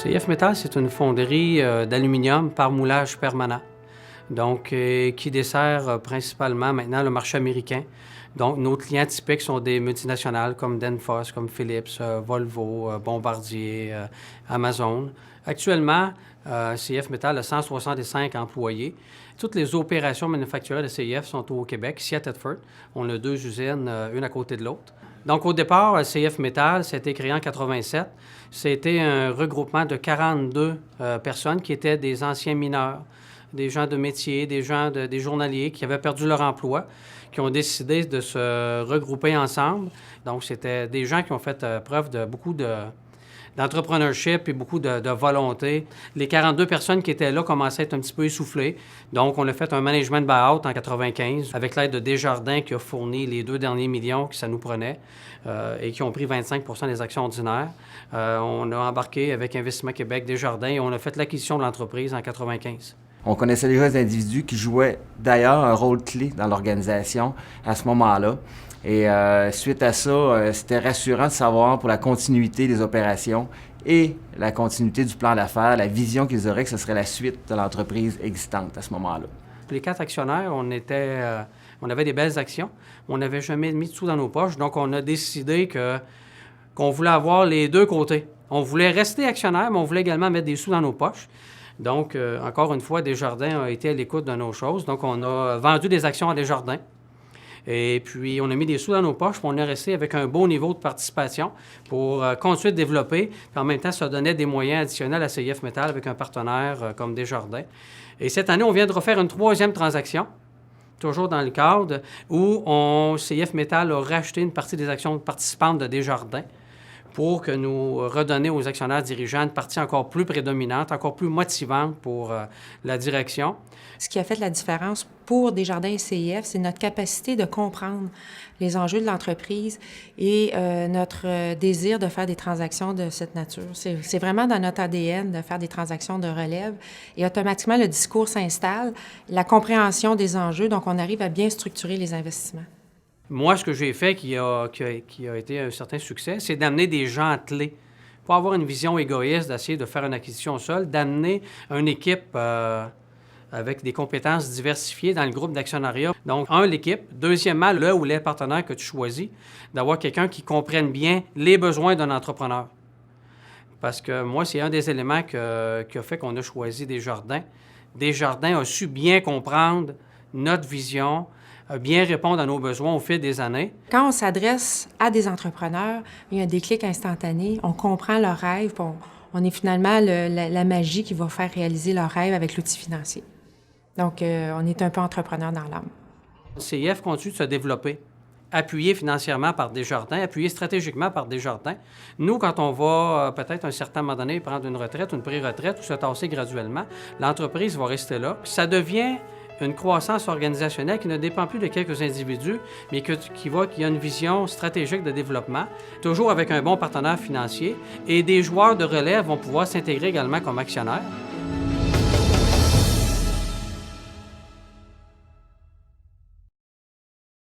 CF Métal, c'est une fonderie d'aluminium par moulage permanent, donc qui dessert principalement maintenant le marché américain. Donc, nos clients typiques sont des multinationales comme Danfoss, comme Philips, Volvo, Bombardier, Amazon. Actuellement, CF Métal a 165 employés. Toutes les opérations manufacturières de CF sont au Québec, ici à Thetford. On a 2 usines, une à côté de l'autre. Donc, au départ, CF Métal, ça a été créé en 1987. C'était un regroupement de 42 personnes qui étaient des anciens mineurs, des gens de métier, des journaliers qui avaient perdu leur emploi, qui ont décidé de se regrouper ensemble. Donc, c'était des gens qui ont fait preuve de beaucoup d'entrepreneurship et beaucoup de volonté. Les 42 personnes qui étaient là commençaient à être un petit peu essoufflées. Donc, on a fait un management buyout en 1995 avec l'aide de Desjardins qui a fourni les 2 derniers millions que ça nous prenait et qui ont pris 25 des actions ordinaires. On a embarqué avec Investissement Québec, Desjardins et on a fait l'acquisition de l'entreprise en 1995. On connaissait déjà des individus qui jouaient d'ailleurs un rôle clé dans l'organisation à ce moment-là. Et suite à ça, c'était rassurant de savoir pour la continuité des opérations et la continuité du plan d'affaires, la vision qu'ils auraient que ce serait la suite de l'entreprise existante à ce moment-là. Les 4 actionnaires, on avait des belles actions. On n'avait jamais mis de sous dans nos poches. Donc, on a décidé qu'on voulait avoir les 2 côtés. On voulait rester actionnaire, mais on voulait également mettre des sous dans nos poches. Donc, encore une fois, Desjardins a été à l'écoute de nos choses. Donc, on a vendu des actions à Desjardins. Et puis, on a mis des sous dans nos poches, puis on est resté avec un beau niveau de participation pour continuer de développer. Puis en même temps, ça donnait des moyens additionnels à CF Métal avec un partenaire comme Desjardins. Et cette année, on vient de refaire une 3e transaction, toujours dans le cadre, où CF Métal a racheté une partie des actions participantes de Desjardins pour que nous redonner aux actionnaires dirigeants une partie encore plus prédominante, encore plus motivante pour la direction. Ce qui a fait la différence pour Desjardins et CIF, c'est notre capacité de comprendre les enjeux de l'entreprise et notre désir de faire des transactions de cette nature. C'est vraiment dans notre ADN de faire des transactions de relève et automatiquement, le discours s'installe, la compréhension des enjeux, donc on arrive à bien structurer les investissements. Moi, ce que j'ai fait qui a été un certain succès, c'est d'amener des gens attelés. Pas avoir une vision égoïste d'essayer de faire une acquisition seule, d'amener une équipe avec des compétences diversifiées dans le groupe d'actionnariat. Donc, l'équipe. Deuxièmement, le ou les partenaires que tu choisis, d'avoir quelqu'un qui comprenne bien les besoins d'un entrepreneur. Parce que moi, c'est un des éléments qui a fait qu'on a choisi Desjardins. Desjardins a su bien comprendre notre vision, bien répondre à nos besoins au fil des années. Quand on s'adresse à des entrepreneurs, il y a un déclic instantané, on comprend leurs rêves, on est finalement la magie qui va faire réaliser leurs rêves avec l'outil financier. Donc, on est un peu entrepreneur dans l'âme. CF continue de se développer, appuyé financièrement par Desjardins, appuyé stratégiquement par Desjardins. Nous, quand on va peut-être à un certain moment donné prendre une retraite, une pré-retraite ou se tasser graduellement, l'entreprise va rester là. Ça devient une croissance organisationnelle qui ne dépend plus de quelques individus, mais qui a une vision stratégique de développement, toujours avec un bon partenaire financier, et des joueurs de relève vont pouvoir s'intégrer également comme actionnaires.